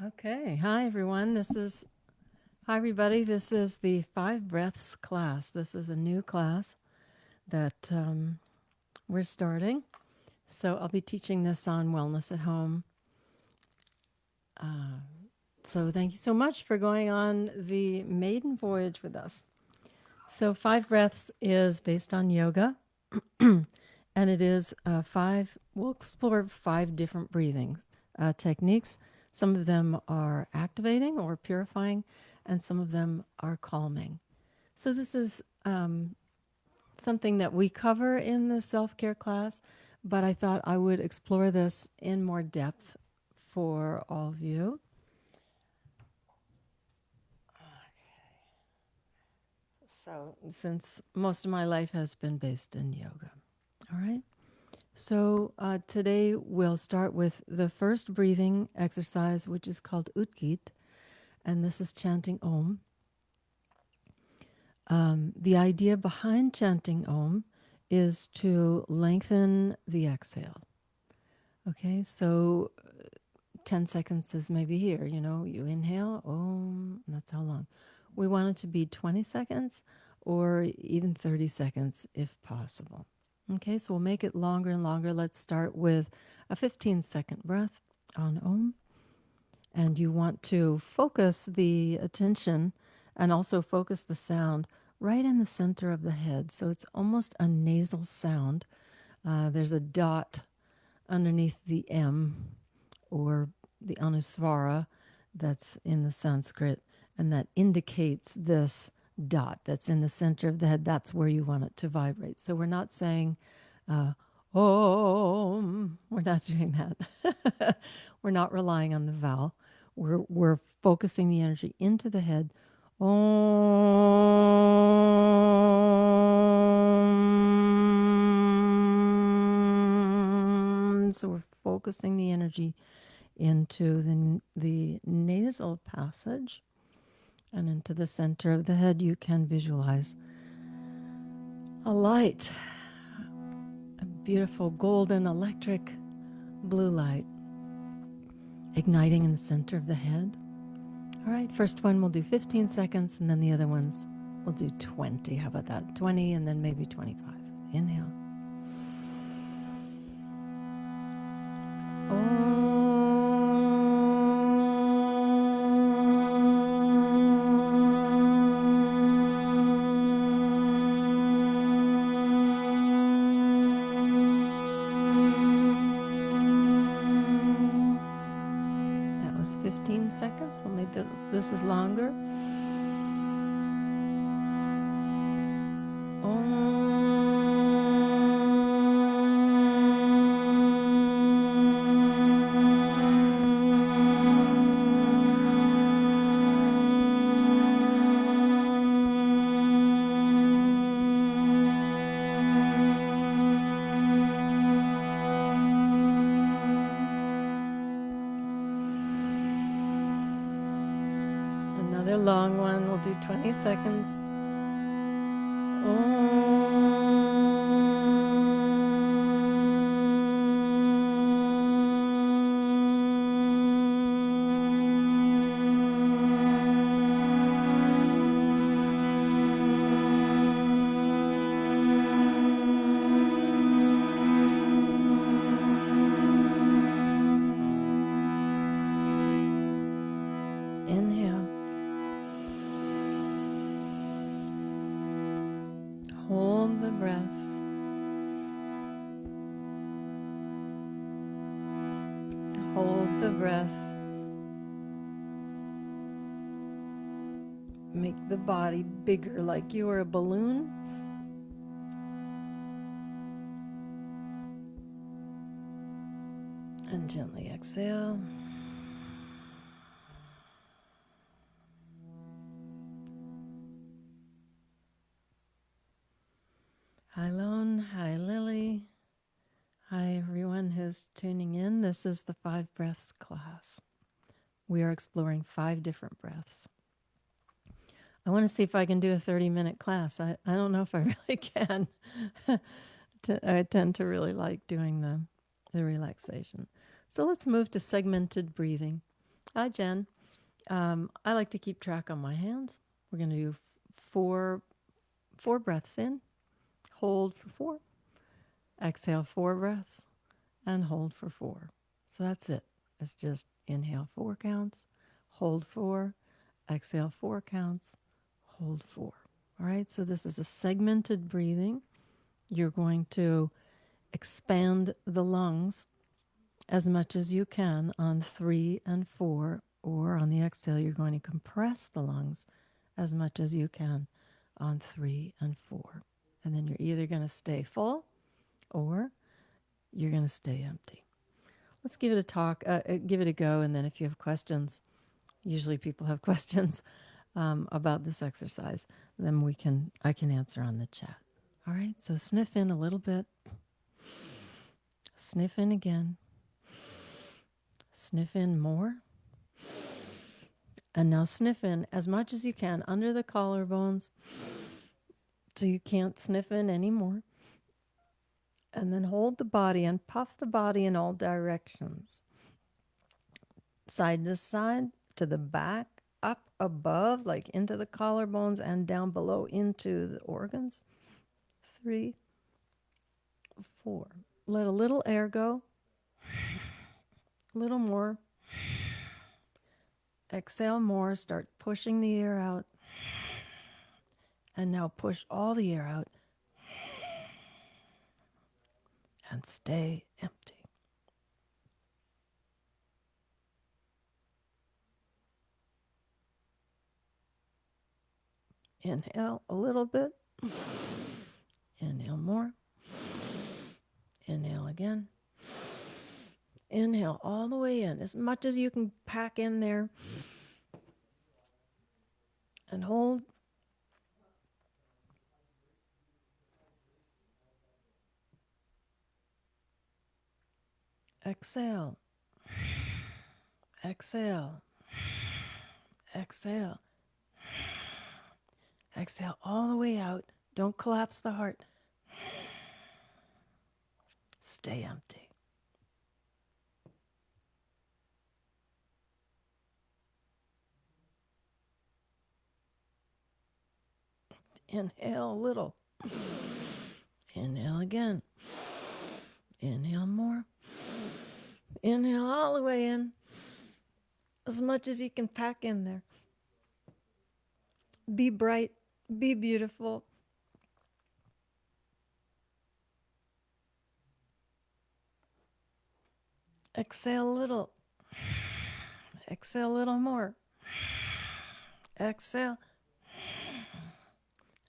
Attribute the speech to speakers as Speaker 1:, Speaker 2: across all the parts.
Speaker 1: Okay. Hi, everyone. Hi, everybody. This is the Five Breaths class. This is a new class that we're starting. So I'll be teaching this on Wellness at Home. So thank you so much for going on the maiden voyage with us. So Five Breaths is based on yoga, and it is we'll explore five different breathing techniques. Some of them are activating or purifying, and some of them are calming. So this is something that we cover in the self-care class, but I thought I would explore this in more depth for all of you. So since most of my life has been based in yoga. All right. So today we'll start with the first breathing exercise, which is called Utgeet, and this is chanting Om. The idea behind chanting Om is to lengthen the exhale. Okay, so 10 seconds is maybe here, you inhale, Om, that's how long. We want it to be 20 seconds or even 30 seconds if possible. Okay, so we'll make it longer and longer. Let's start with a 15-second breath on Om. And you want to focus the attention and also focus the sound right in the center of the head. So it's almost a nasal sound. There's a dot underneath the M or the Anusvara that's in the Sanskrit, and that indicates this dot that's in the center of the head. That's where you want it to vibrate. So we're not saying Om. We're not doing that. We're not relying on the vowel. We're focusing the energy into the head. Om. So we're focusing the energy into the nasal passage and into the center of the head. You can visualize a light, a beautiful golden electric blue light igniting in the center of the head. All right, first one we'll do 15 seconds, and then the other ones we'll do 20. How about that? 20 and then maybe 25. Inhale. That was 15 seconds. We'll make this is longer. Another long one. We'll do 20 seconds. Inhale. Hold the breath. Hold the breath. Make the body bigger, like you are a balloon. And gently exhale. Hi, Lone. Hi, Lily. Hi, everyone who's tuning in. This is the Five Breaths class. We are exploring 5 different breaths. I want to see if I can do a 30-minute class. I don't know if I really can. I tend to really like doing the relaxation. So let's move to segmented breathing. Hi, Jen. I like to keep track on my hands. We're going to do four breaths in, hold for four, exhale four breaths, and hold for four. So that's it. It's just inhale four counts, hold four, exhale four counts, hold four. All right, so this is a segmented breathing. You're going to expand the lungs as much as you can on 3 and 4, or on the exhale, you're going to compress the lungs as much as you can on 3 and 4. And then you're either going to stay full or you're going to stay empty. Let's give it a talk, give it a go, and then if you have questions, usually people have questions about this exercise, then I can answer on the chat. All right, so sniff in a little bit, sniff in again, sniff in more, and now sniff in as much as you can under the collarbones so you can't sniff in anymore. And then hold the body and puff the body in all directions. Side to side, to the back, up above, like into the collarbones, and down below into the organs. 3, 4. Let a little air go. A little more. Exhale more. Start pushing the air out. And now push all the air out. And stay empty. Inhale a little bit. Inhale more. Inhale again. Inhale all the way in, as much as you can pack in there. And hold. Exhale. Exhale. Exhale. Exhale all the way out. Don't collapse the heart. Stay empty. Inhale a little. Inhale again. Inhale more. Inhale all the way in. As much as you can pack in there. Be bright. Be beautiful. Exhale a little. Exhale a little more. Exhale.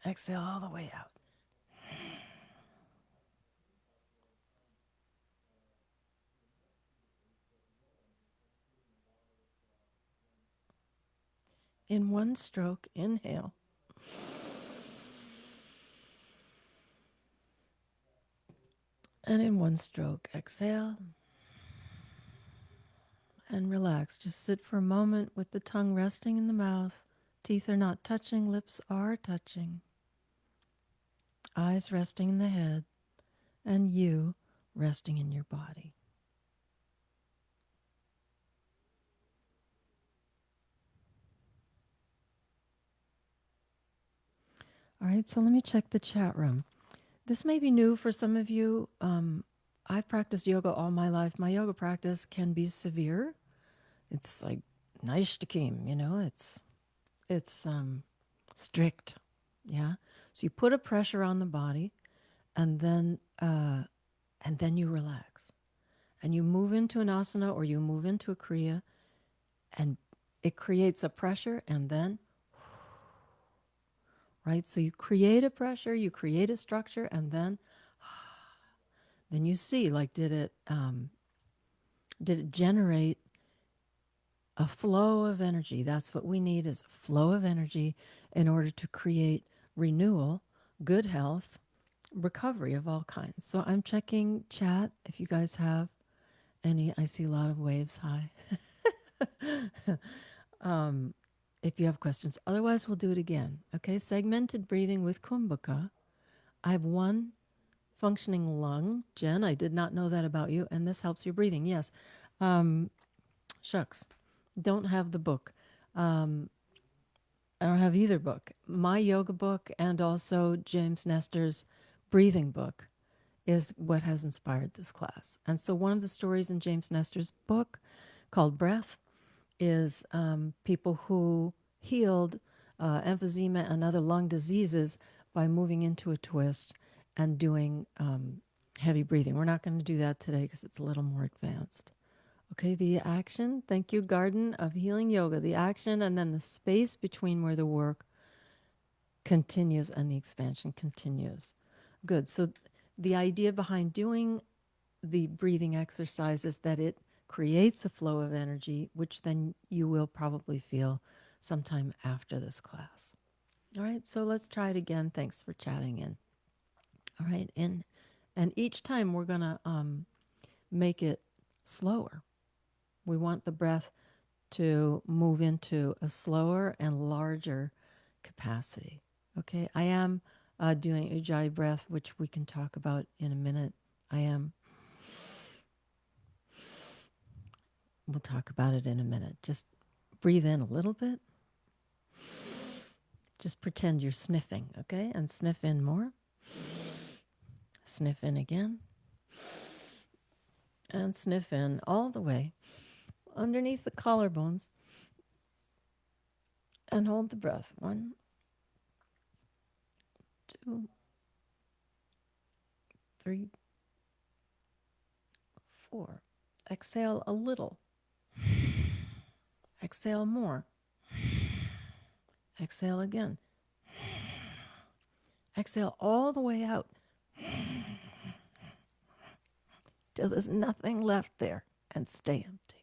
Speaker 1: Exhale all the way out. In one stroke, inhale. And in one stroke, exhale. And relax. Just sit for a moment with the tongue resting in the mouth. Teeth are not touching, lips are touching. Eyes resting in the head, and you resting in your body. All right, so let me check the chat room. This may be new for some of you. I've practiced yoga all my life. My yoga practice can be severe. It's like Naishtakim, it's strict. Yeah. So you put a pressure on the body, and then you relax, and you move into an asana or you move into a kriya, and it creates a pressure, and then right. So you create a pressure, you create a structure, and then you see, like, did it generate a flow of energy? That's what we need, is a flow of energy in order to create renewal, good health, recovery of all kinds. So I'm checking chat if you guys have any. I see a lot of waves. Hi. If you have questions. Otherwise, we'll do it again. Okay, segmented breathing with Kumbhaka. I have one functioning lung. Jen, I did not know that about you, and this helps your breathing. Yes. Shucks. don't have the book. Um, I don't have either book. My yoga book and also James Nestor's breathing book is what has inspired this class. And so one of the stories in James Nestor's book called Breath is people who healed emphysema and other lung diseases by moving into a twist and doing heavy breathing. We're not going to do that today because it's a little more advanced. Okay, the action, thank you, Garden of Healing Yoga. The action and then the space between where the work continues and the expansion continues. Good. So the idea behind doing the breathing exercise is that it creates a flow of energy, which then you will probably feel sometime after this class. All right, so let's try it again. Thanks for chatting in. All right, and each time we're going to make it slower. We want the breath to move into a slower and larger capacity. Okay, I am doing Ujjayi breath, which we can talk about in a minute. We'll talk about it in a minute. Just breathe in a little bit. Just pretend you're sniffing, okay? And sniff in more. Sniff in again. And sniff in all the way underneath the collarbones. And hold the breath. 1, 2, 3, 4. Exhale a little. Exhale more. Exhale again. Exhale all the way out till there's nothing left there, and stay empty.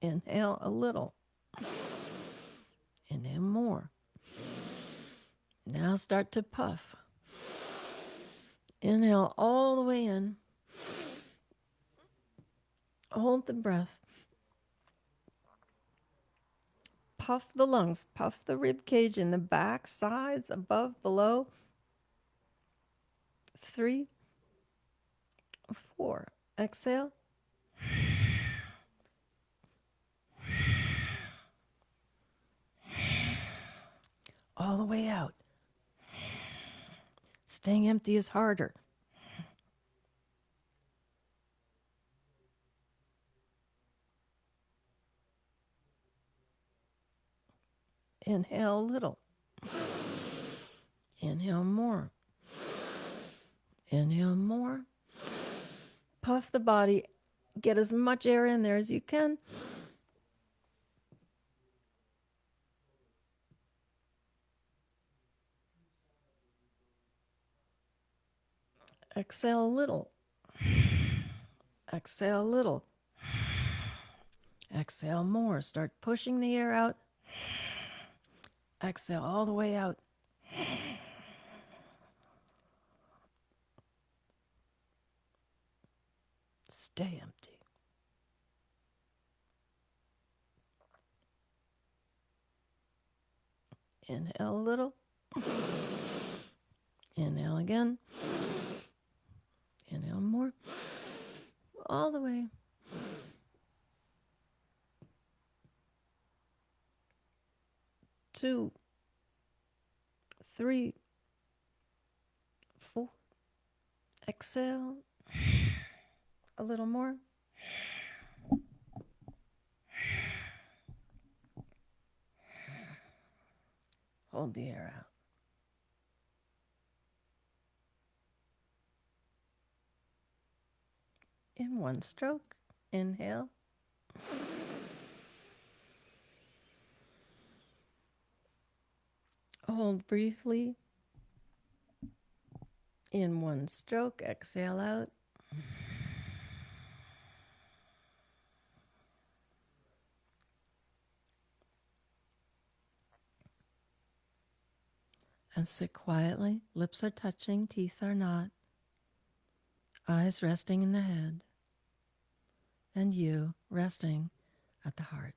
Speaker 1: Inhale a little. Inhale more. Now start to puff. Inhale all the way in. Hold the breath. Puff the lungs. Puff the rib cage in the back, sides, above, below. 3, 4. Exhale. All the way out. Staying empty is harder. Inhale a little. Inhale more. Inhale more. Puff the body. Get as much air in there as you can. Exhale a little. Exhale a little. Exhale more. Start pushing the air out. Exhale all the way out. Stay empty. Inhale a little. Inhale again. Inhale more. All the way. 2, 3, 4. Exhale. A little more. Hold the air out. In one stroke. Inhale. Hold briefly. In one stroke. Exhale out. And sit quietly. Lips are touching, teeth are not. Eyes resting in the head. And you resting at the heart.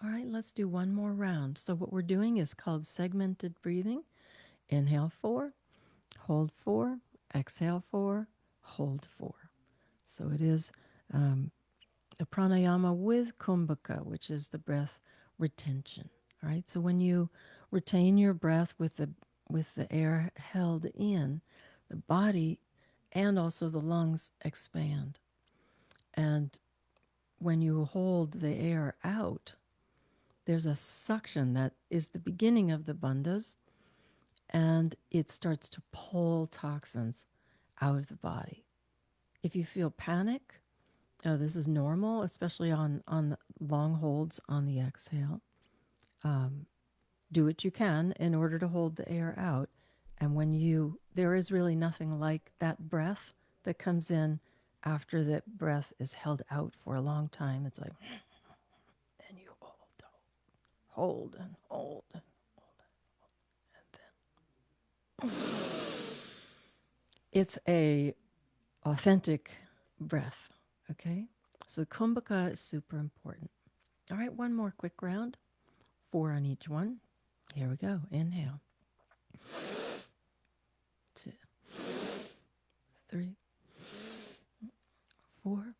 Speaker 1: All right, let's do one more round. So what we're doing is called segmented breathing. Inhale 4, hold 4, exhale 4, hold 4. So it is um, a pranayama with kumbhaka, which is the breath retention. All right. So when you retain your breath with the air held in, the body and also the lungs expand. And when you hold the air out, there's a suction that is the beginning of the bandhas, and it starts to pull toxins out of the body. If you feel panic, this is normal, especially on the long holds on the exhale. Um, do what you can in order to hold the air out. And there is really nothing like that breath that comes in after that breath is held out for a long time. It's like, and you hold and hold and then. It's a authentic breath, okay? So kumbhaka is super important. All right, one more quick round, 4 on each one. Here we go. Inhale. 2, 3, 4.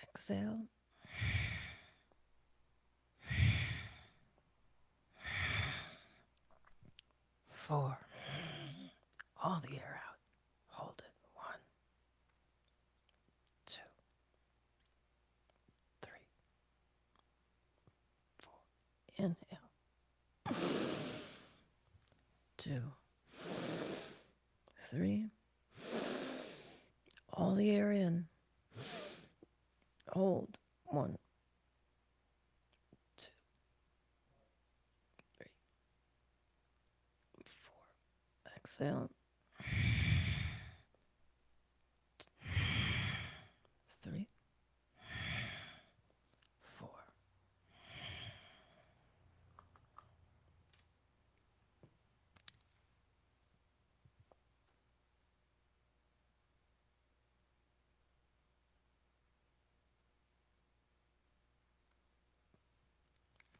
Speaker 1: Exhale. 4. All the air out. Hold it. 1, 2, 3, 4. Inhale. 2, 3. All the air in. Hold. 1, 2, 3, 4. Exhale. 3, 4.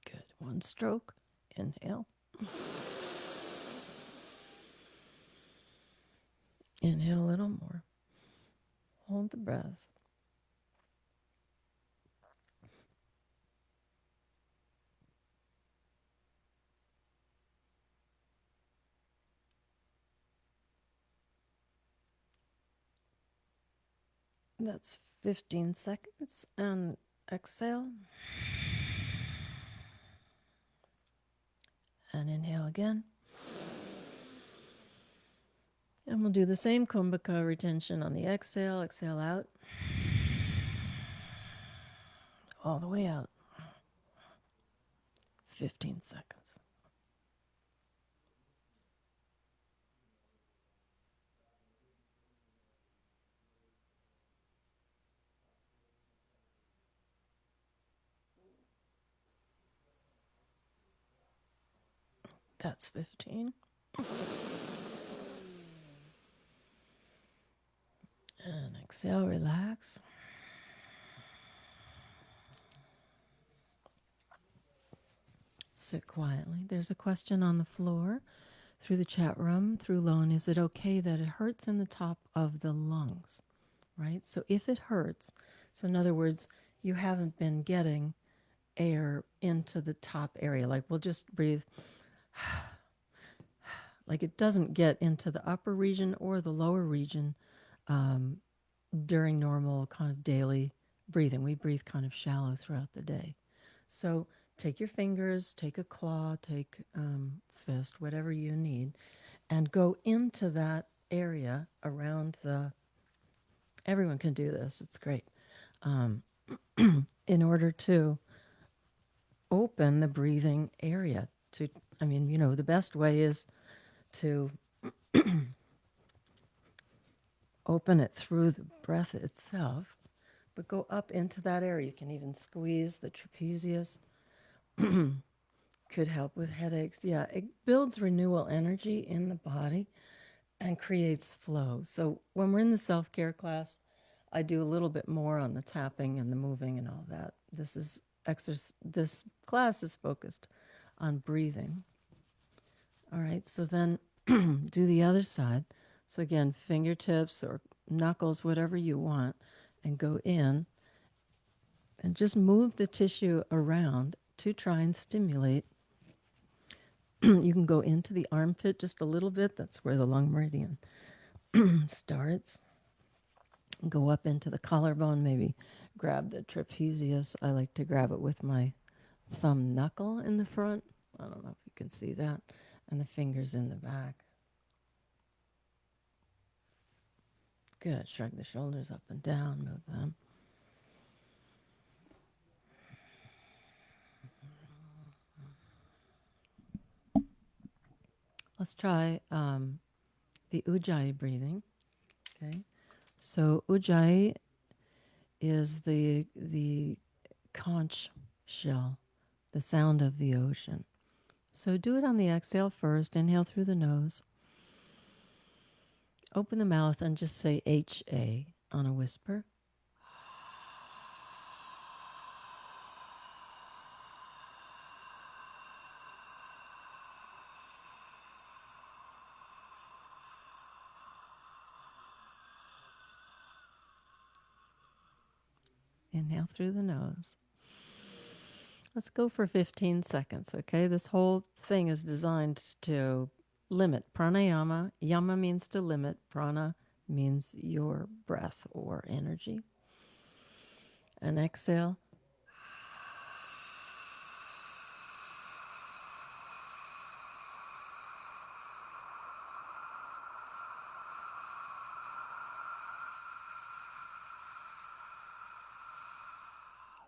Speaker 1: Good. 1 stroke. Inhale. Inhale a little more. Hold the breath. That's 15 seconds. And exhale. And inhale again. And we'll do the same kumbhaka retention on the exhale. Exhale out. All the way out. 15 seconds. That's 15. And exhale, relax. Sit quietly. There's a question on the floor through the chat room, through Lone. Is it okay that it hurts in the top of the lungs? Right? So if it hurts, so in other words, you haven't been getting air into the top area. Like we'll just breathe. Like it doesn't get into the upper region or the lower region during normal kind of daily breathing. We breathe kind of shallow throughout the day. So take your fingers, take a claw, take fist, whatever you need, and go into that area around the. Everyone can do this. It's great. In order to open the breathing area. The best way is to open it through the breath itself, but go up into that area. You can even squeeze the trapezius. Could help with headaches. Yeah, it builds renewal energy in the body. and creates flow. So when we're in the self-care class, I do a little bit more on the tapping and the moving and all that. This class is focused on breathing. All right, so then do the other side. So again, fingertips or knuckles, whatever you want, and go in and just move the tissue around to try and stimulate. You can go into the armpit just a little bit. That's where the lung meridian starts. Go up into the collarbone, maybe grab the trapezius. I like to grab it with my thumb knuckle in the front. I don't know if you can see that. And the fingers in the back. Good. Shrug the shoulders up and down, move them. Let's try the Ujjayi breathing. Okay. So Ujjayi is the conch shell, the sound of the ocean. So do it on the exhale first. Inhale through the nose. Open the mouth and just say HA on a whisper. Inhale through the nose. Let's go for 15 seconds, okay? This whole thing is designed to limit pranayama. Yama means to limit. Prana means your breath or energy. And exhale.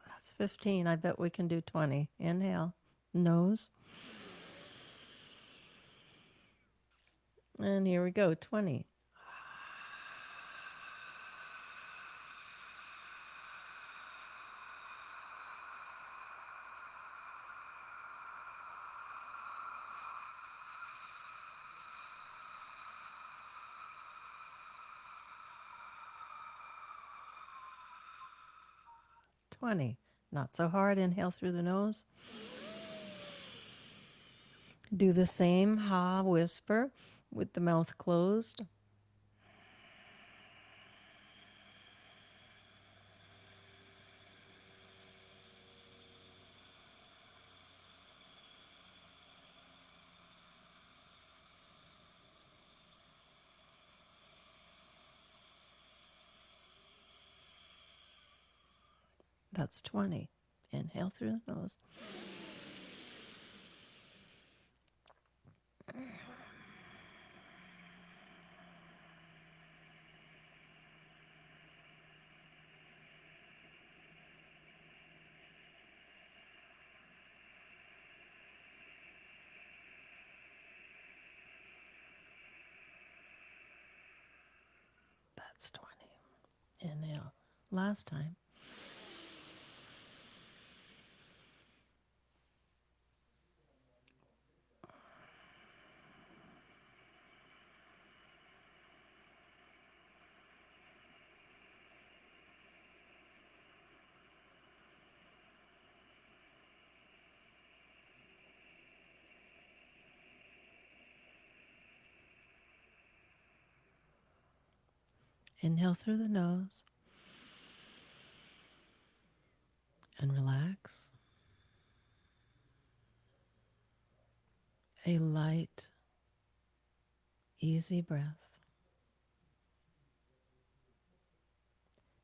Speaker 1: That's 15. I bet we can do 20. Inhale. Nose. And here we go. 20. 20. Not so hard. Inhale through the nose. Do the same ha whisper with the mouth closed. That's 20. Inhale through the nose. That's 20. Inhale. Last time. Inhale through the nose and relax. A light, easy breath.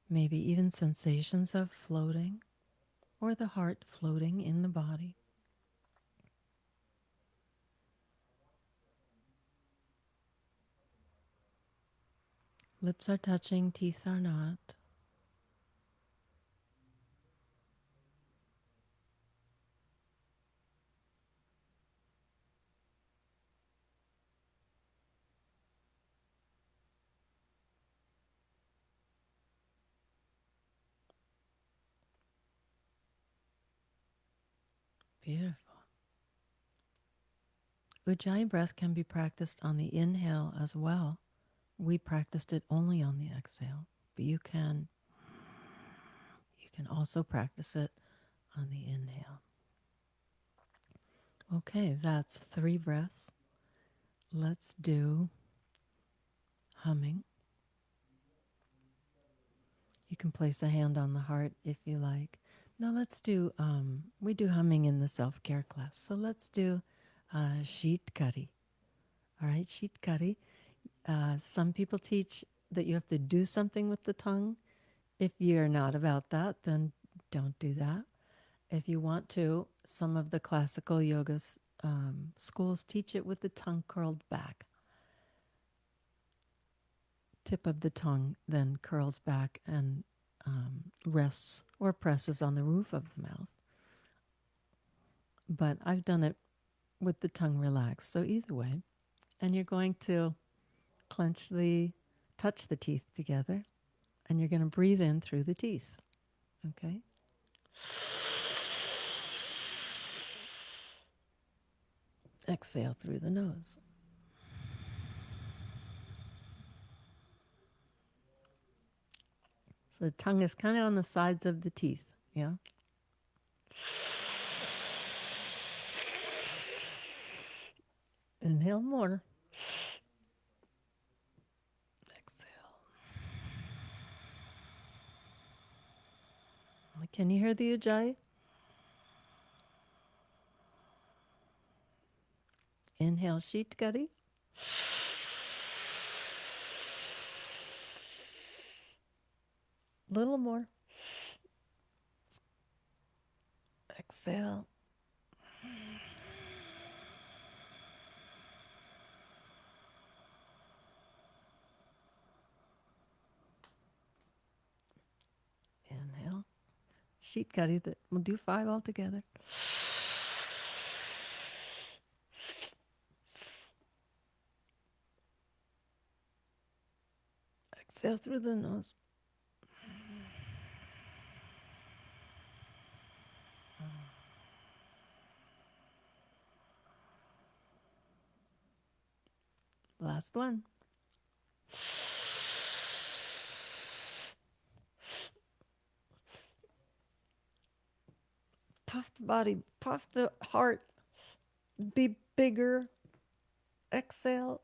Speaker 1: Maybe even sensations of floating or the heart floating in the body. Lips are touching, teeth are not. Beautiful. Ujjayi breath can be practiced on the inhale as well. We practiced it only on the exhale, but you can also practice it on the inhale. Okay, that's 3 breaths. Let's do humming. You can place a hand on the heart if you like. Now let's do, we do humming in the self-care class. So let's do Shitkari. All right, Shitkari. Some people teach that you have to do something with the tongue. If you're not about that, then don't do that. If you want to, some of the classical yoga schools teach it with the tongue curled back. Tip of the tongue then curls back and rests or presses on the roof of the mouth. But I've done it with the tongue relaxed. So either way, and you're going to touch the teeth together, and you're going to breathe in through the teeth. Okay? Exhale through the nose. So the tongue is kind of on the sides of the teeth. Yeah? Inhale more. Exhale. Can you hear the Ujjayi? Inhale, Shitkari. Little more. Exhale. Inhale. Shitkari. We'll do 5 altogether. Exhale through the nose. Last one. Puff the body, puff the heart, be bigger. Exhale.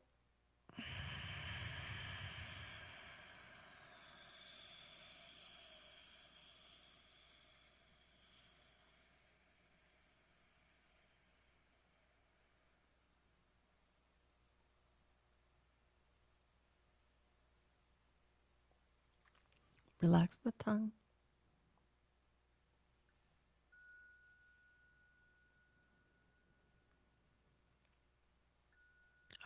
Speaker 1: Relax the tongue.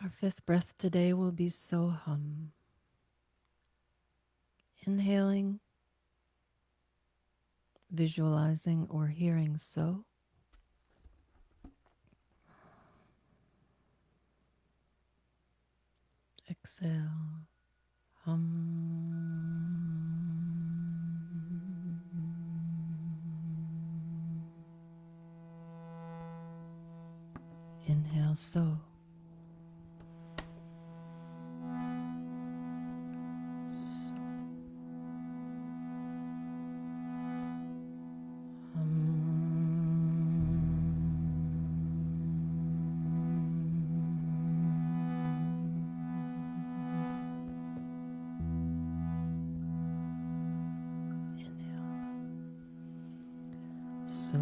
Speaker 1: Our 5th breath today will be so hum. Inhaling, visualizing or hearing so. Exhale, hum. Inhale so. So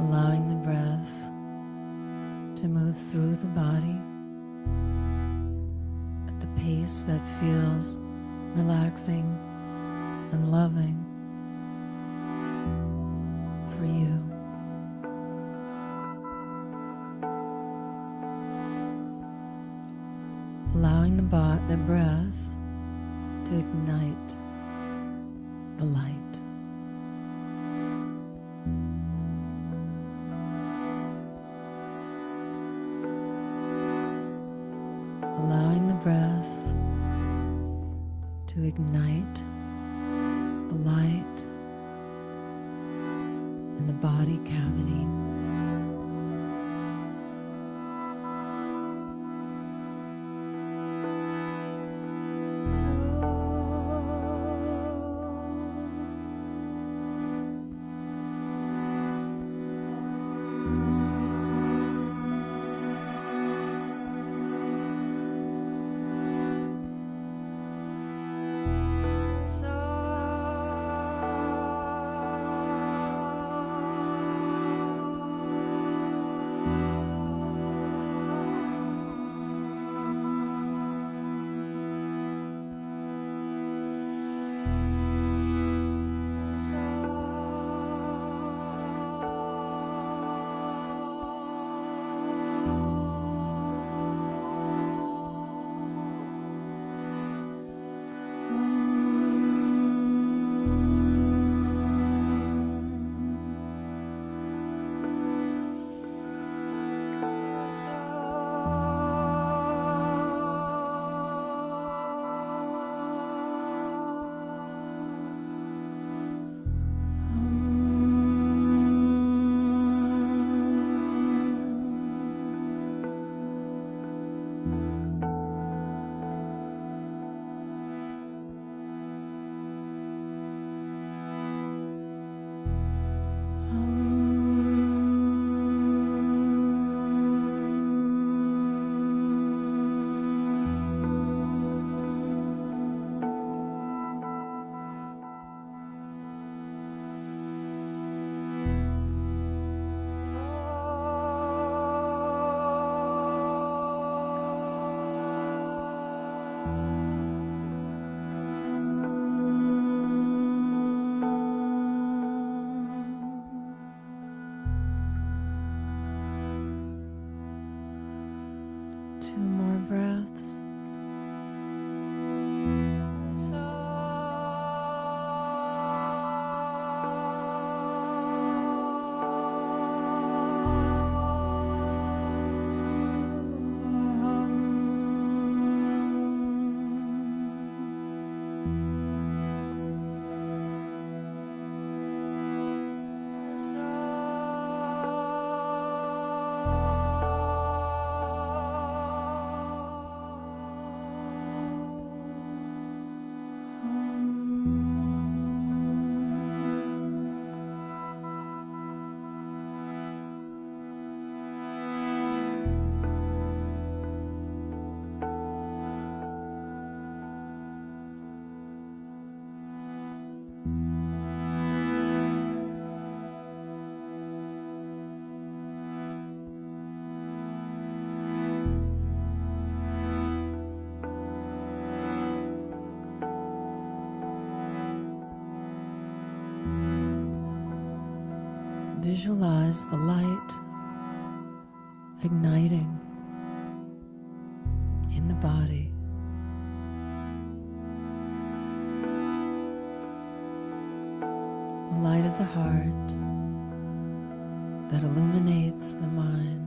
Speaker 1: Allowing the breath to move through the body at the pace that feels relaxing and loving for you. Allowing the breath to ignite the light. Allowing the breath to ignite the light in the body cavity. Visualize the light igniting in the body, the light of the heart that illuminates the mind.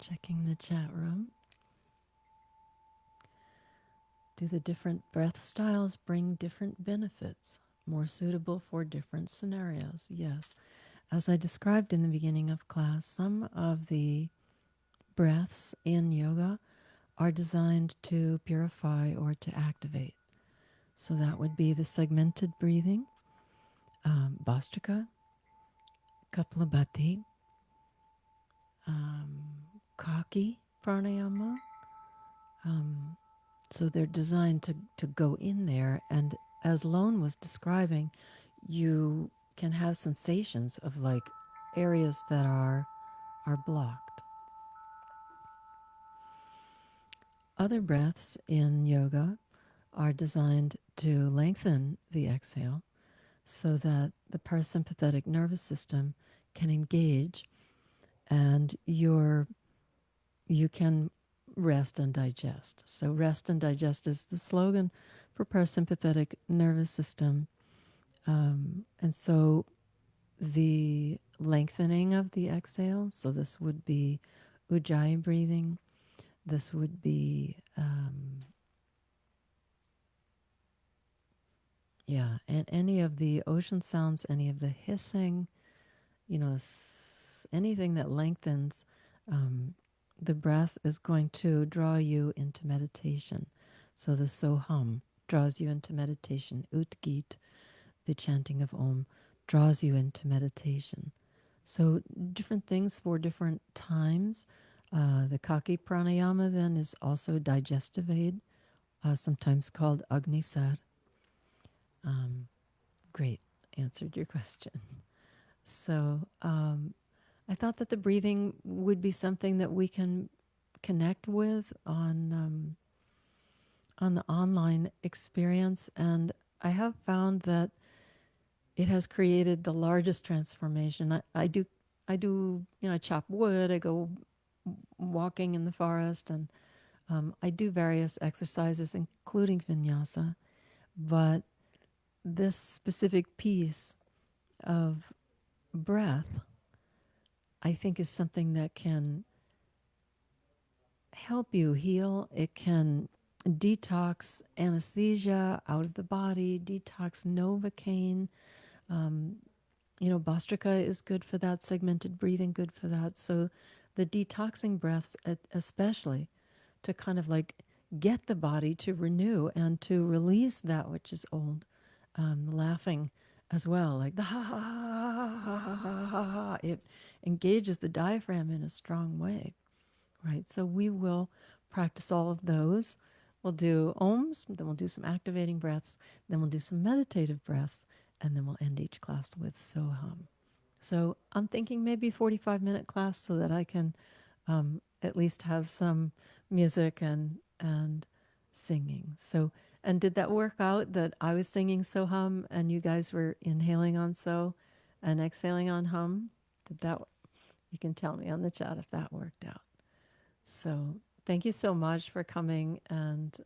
Speaker 1: Checking the chat room. Do the different breath styles bring different benefits, more suitable for different scenarios? Yes. As I described in the beginning of class, some of the breaths in yoga are designed to purify or to activate. So that would be the segmented breathing, Bhastrika, Kapalabhati, um, Kaki pranayama. So they're designed to go in there. And as Lone was describing, you can have sensations of like areas that are blocked. Other breaths in yoga are designed to lengthen the exhale so that the parasympathetic nervous system can engage and you can rest and digest. So rest and digest is the slogan for parasympathetic nervous system. And so the lengthening of the exhale, so this would be Ujjayi breathing. This would be, and any of the ocean sounds, any of the hissing, anything that lengthens the breath is going to draw you into meditation. So the Soham draws you into meditation. Utgeet, the chanting of Om, draws you into meditation. So different things for different times. The Kaki pranayama then is also digestive aid, sometimes called Agnisar. Great, answered your question. So I thought that the breathing would be something that we can connect with on the online experience, and I have found that it has created the largest transformation. I chop wood. I go walking in the forest, and I do various exercises, including vinyasa. But this specific piece of breath, I think, is something that can help you heal. It can detox anesthesia out of the body, detox novocaine. Bhastrika is good for that, segmented breathing, good for that. So the detoxing breaths, especially to kind of like get the body to renew and to release that which is old. Laughing as well, like the ha ha ha ha ha ha ha ha. It engages the diaphragm in a strong way, right? So we will practice all of those. We'll do ohms, then we'll do some activating breaths, then we'll do some meditative breaths, and then we'll end each class with Soham. So I'm thinking maybe 45-minute class so that I can at least have some music and singing. So And did that work out that I was singing so hum and you guys were inhaling on so and exhaling on hum? Did that, you can tell me on the chat if that worked out. So thank you so much for coming and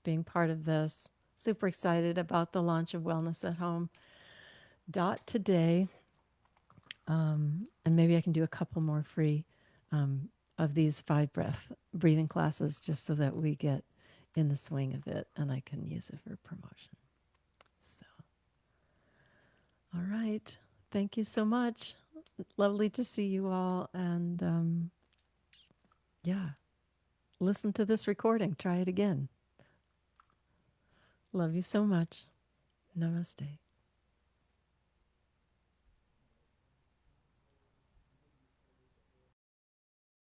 Speaker 1: being part of this. Super excited about the launch of Wellness at Home today. And maybe I can do a couple more free um, of these 5 breath breathing classes just so that we get in the swing of it and I can use it for promotion. So, all right. Thank you so much. Lovely to see you all. And yeah, listen to this recording. Try it again. Love you so much. Namaste.